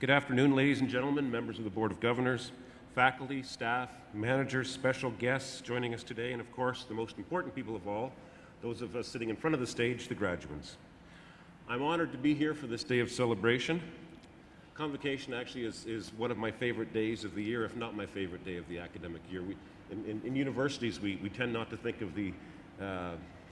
Good afternoon, ladies and gentlemen, members of the Board of Governors, faculty, staff, managers, special guests joining us today, and of course, the most important people of all, those of us sitting in front of the stage, the graduates. I'm honored to be here for this day of celebration. Convocation actually is one of my favorite days of the year, if not my favorite day of the academic year. In universities, we tend not to think of the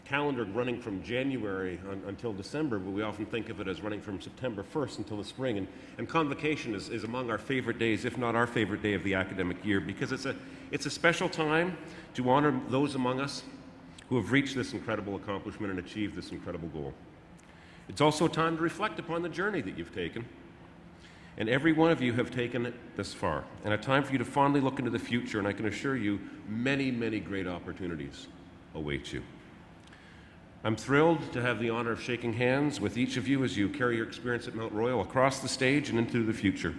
calendar running from January until December, but we often think of it as running from September 1st until the spring. And Convocation is among our favorite days, if not our favorite day of the academic year, because it's a special time to honor those among us who have reached this incredible accomplishment and achieved this incredible goal. It's also a time to reflect upon the journey that you've taken, and every one of you have taken it this far, and a time for you to fondly look into the future, and I can assure you many, many great opportunities await you. I'm thrilled to have the honor of shaking hands with each of you as you carry your experience at Mount Royal across the stage and into the future.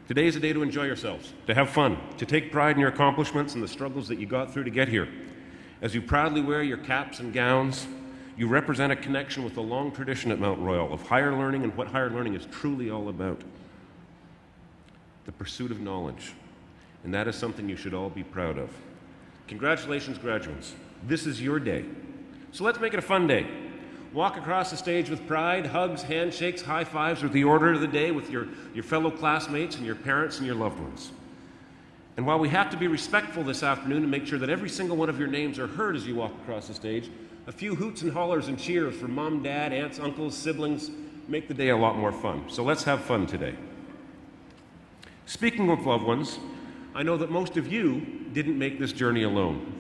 Today is a day to enjoy yourselves, to have fun, to take pride in your accomplishments and the struggles that you got through to get here. As you proudly wear your caps and gowns, you represent a connection with a long tradition at Mount Royal of higher learning and what higher learning is truly all about. The pursuit of knowledge. And that is something you should all be proud of. Congratulations, graduates. This is your day. So let's make it a fun day. Walk across the stage with pride, hugs, handshakes, high fives are the order of the day with your fellow classmates and your parents and your loved ones. And while we have to be respectful this afternoon and make sure that every single one of your names are heard as you walk across the stage, a few hoots and hollers and cheers from mom, dad, aunts, uncles, siblings make the day a lot more fun. So let's have fun today. Speaking of loved ones, I know that most of you didn't make this journey alone.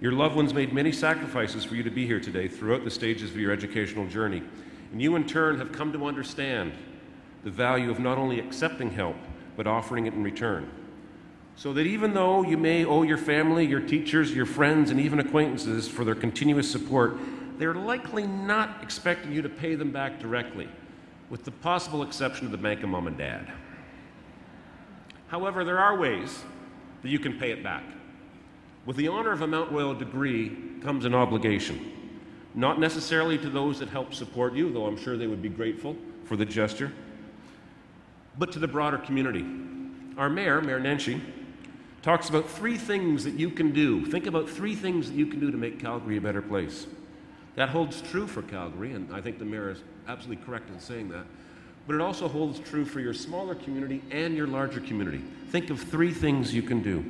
Your loved ones made many sacrifices for you to be here today throughout the stages of your educational journey. And you, in turn, have come to understand the value of not only accepting help, but offering it in return. So that even though you may owe your family, your teachers, your friends, and even acquaintances for their continuous support, they're likely not expecting you to pay them back directly, with the possible exception of the bank of mom and dad. However, there are ways that you can pay it back. With the honor of a Mount Royal degree comes an obligation, not necessarily to those that help support you, though I'm sure they would be grateful for the gesture, but to the broader community. Our mayor, Mayor Nenshi, talks about 3 things that you can do. Think about 3 things that you can do to make Calgary a better place. That holds true for Calgary, and I think the mayor is absolutely correct in saying that, but it also holds true for your smaller community and your larger community. Think of 3 things you can do.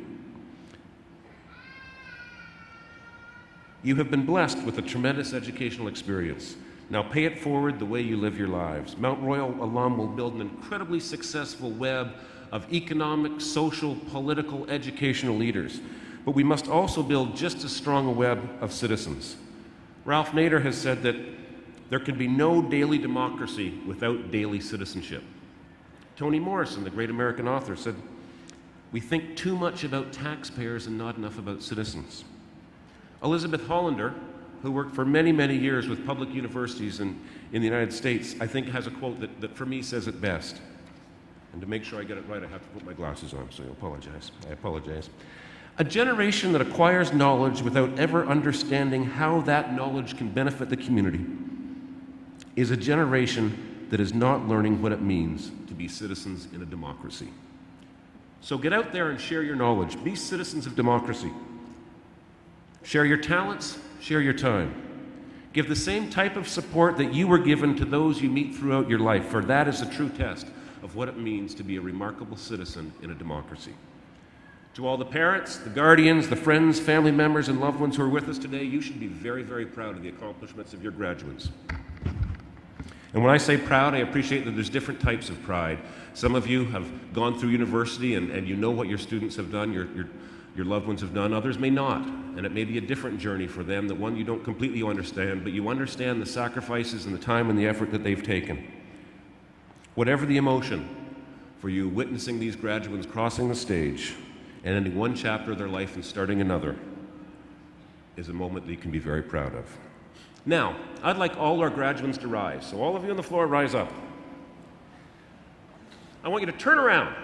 You have been blessed with a tremendous educational experience. Now pay it forward the way you live your lives. Mount Royal alum will build an incredibly successful web of economic, social, political, educational leaders. But we must also build just as strong a web of citizens. Ralph Nader has said that there can be no daily democracy without daily citizenship. Toni Morrison, the great American author, said, "We think too much about taxpayers and not enough about citizens." Elizabeth Hollander, who worked for many, many years with public universities in the United States, I think has a quote that for me says it best. And to make sure I get it right, I have to put my glasses on, so I apologize. "A generation that acquires knowledge without ever understanding how that knowledge can benefit the community is a generation that is not learning what it means to be citizens in a democracy." So get out there and share your knowledge. Be citizens of democracy. Share your talents, share your time. Give the same type of support that you were given to those you meet throughout your life, for that is a true test of what it means to be a remarkable citizen in a democracy. To all the parents, the guardians, the friends, family members, and loved ones who are with us today, you should be very, very proud of the accomplishments of your graduates. And when I say proud, I appreciate that there's different types of pride. Some of you have gone through university and you know what your students have done, your loved ones have done. Others may not, and it may be a different journey for them, the one you don't completely understand, but you understand the sacrifices and the time and the effort that they've taken. Whatever the emotion for you witnessing these graduates crossing the stage and ending one chapter of their life and starting another is a moment that you can be very proud of. Now, I'd like all our graduates to rise. So all of you on the floor, rise up. I want you to turn around.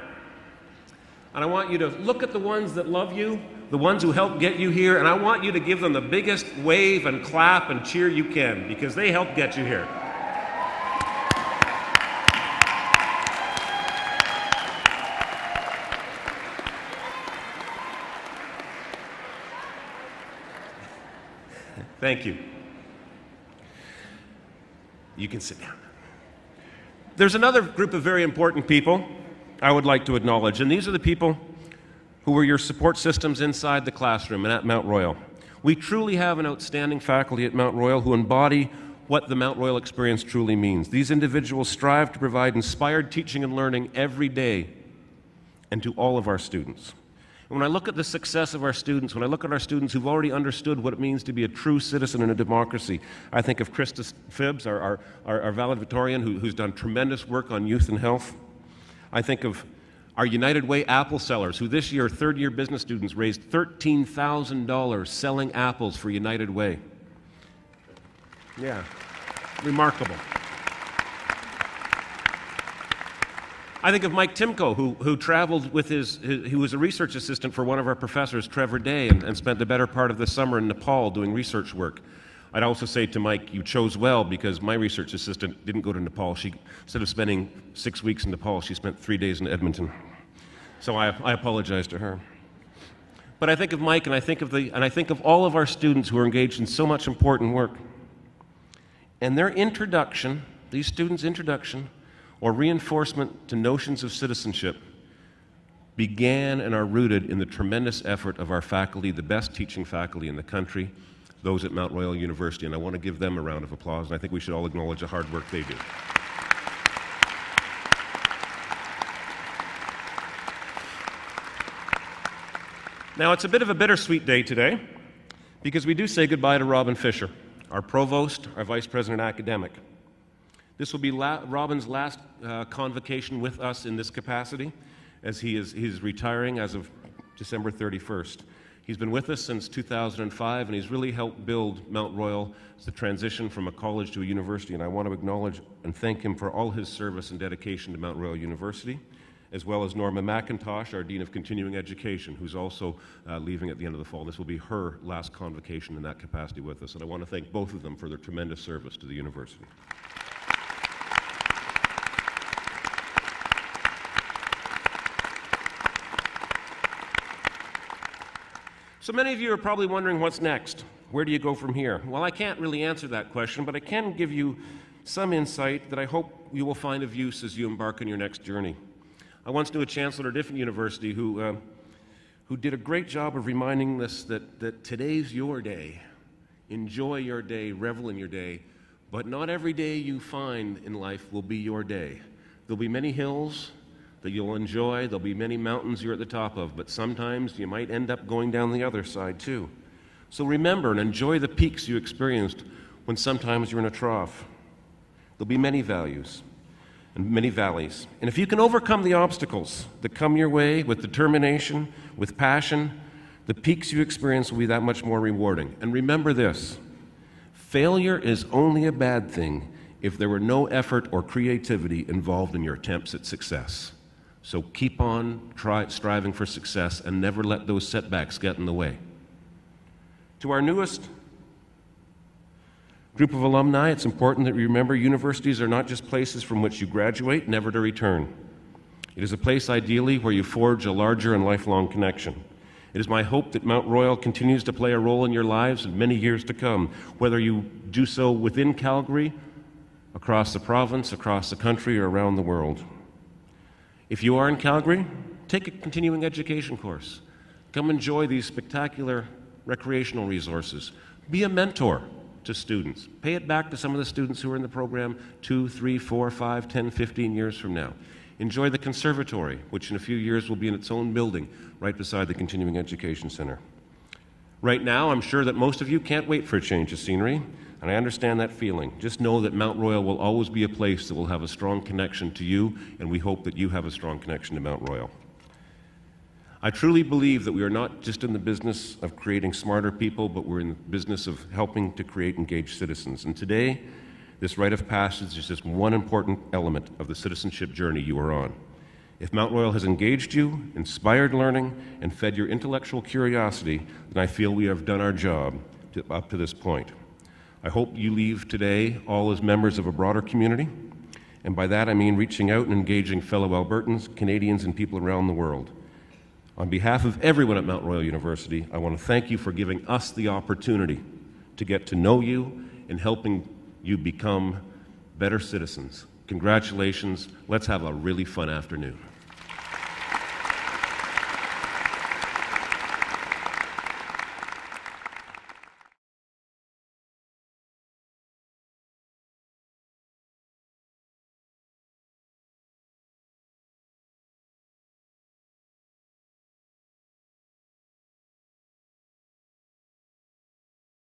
And I want you to look at the ones that love you, the ones who helped get you here, and I want you to give them the biggest wave and clap and cheer you can, because they helped get you here. Thank you. You can sit down. There's another group of very important people I would like to acknowledge, and these are the people who are your support systems inside the classroom and at Mount Royal. We truly have an outstanding faculty at Mount Royal who embody what the Mount Royal experience truly means. These individuals strive to provide inspired teaching and learning every day and to all of our students. And when I look at the success of our students, when I look at our students who've already understood what it means to be a true citizen in a democracy, I think of Krista Phibbs, our valedictorian, who's done tremendous work on youth and health. I think of our United Way apple sellers, who this year, third-year business students, raised $13,000 selling apples for United Way. Yeah, remarkable. I think of Mike Timko, who traveled with he was a research assistant for one of our professors, Trevor Day, and spent the better part of the summer in Nepal doing research work. I'd also say to Mike, you chose well, because my research assistant didn't go to Nepal. Instead of spending 6 weeks in Nepal, she spent 3 days in Edmonton. So I apologize to her. But I think of Mike, and I think of all of our students who are engaged in so much important work. And their introduction, these students' introduction, or reinforcement to notions of citizenship, began and are rooted in the tremendous effort of our faculty, the best teaching faculty in the country, those at Mount Royal University, and I want to give them a round of applause, and I think we should all acknowledge the hard work they do. Now, it's a bit of a bittersweet day today, because we do say goodbye to Robin Fisher, our provost, our vice president academic. This will be Robin's last convocation with us in this capacity, as he's retiring as of December 31st. He's been with us since 2005, and he's really helped build Mount Royal as the transition from a college to a university, and I want to acknowledge and thank him for all his service and dedication to Mount Royal University, as well as Norma McIntosh, our Dean of Continuing Education, who's also leaving at the end of the fall. This will be her last convocation in that capacity with us, and I want to thank both of them for their tremendous service to the university. So many of you are probably wondering what's next. Where do you go from here? Well, I can't really answer that question, but I can give you some insight that I hope you will find of use as you embark on your next journey. I once knew a chancellor at a different university who did a great job of reminding us that today's your day. Enjoy your day, revel in your day, but not every day you find in life will be your day. There'll be many hills that you'll enjoy. There'll be many mountains you're at the top of, but sometimes you might end up going down the other side too. So remember and enjoy the peaks you experienced when sometimes you're in a trough. There'll be many values and many valleys. And if you can overcome the obstacles that come your way with determination, with passion, the peaks you experience will be that much more rewarding. And remember this, failure is only a bad thing if there were no effort or creativity involved in your attempts at success. So keep on striving for success and never let those setbacks get in the way. To our newest group of alumni, it's important that we remember universities are not just places from which you graduate, never to return. It is a place ideally where you forge a larger and lifelong connection. It is my hope that Mount Royal continues to play a role in your lives in many years to come, whether you do so within Calgary, across the province, across the country, or around the world. If you are in Calgary, take a continuing education course. Come enjoy these spectacular recreational resources. Be a mentor to students. Pay it back to some of the students who are in the program 2, 3, 4, 5, 10, 15 years from now. Enjoy the conservatory, which in a few years will be in its own building right beside the Continuing Education Center. Right now, I'm sure that most of you can't wait for a change of scenery, and I understand that feeling. Just know that Mount Royal will always be a place that will have a strong connection to you, and we hope that you have a strong connection to Mount Royal. I truly believe that we are not just in the business of creating smarter people, but we're in the business of helping to create engaged citizens. And today, this rite of passage is just one important element of the citizenship journey you are on. If Mount Royal has engaged you, inspired learning, and fed your intellectual curiosity, then I feel we have done our job up to this point. I hope you leave today all as members of a broader community, and by that I mean reaching out and engaging fellow Albertans, Canadians, and people around the world. On behalf of everyone at Mount Royal University, I want to thank you for giving us the opportunity to get to know you and helping you become better citizens. Congratulations. Let's have a really fun afternoon.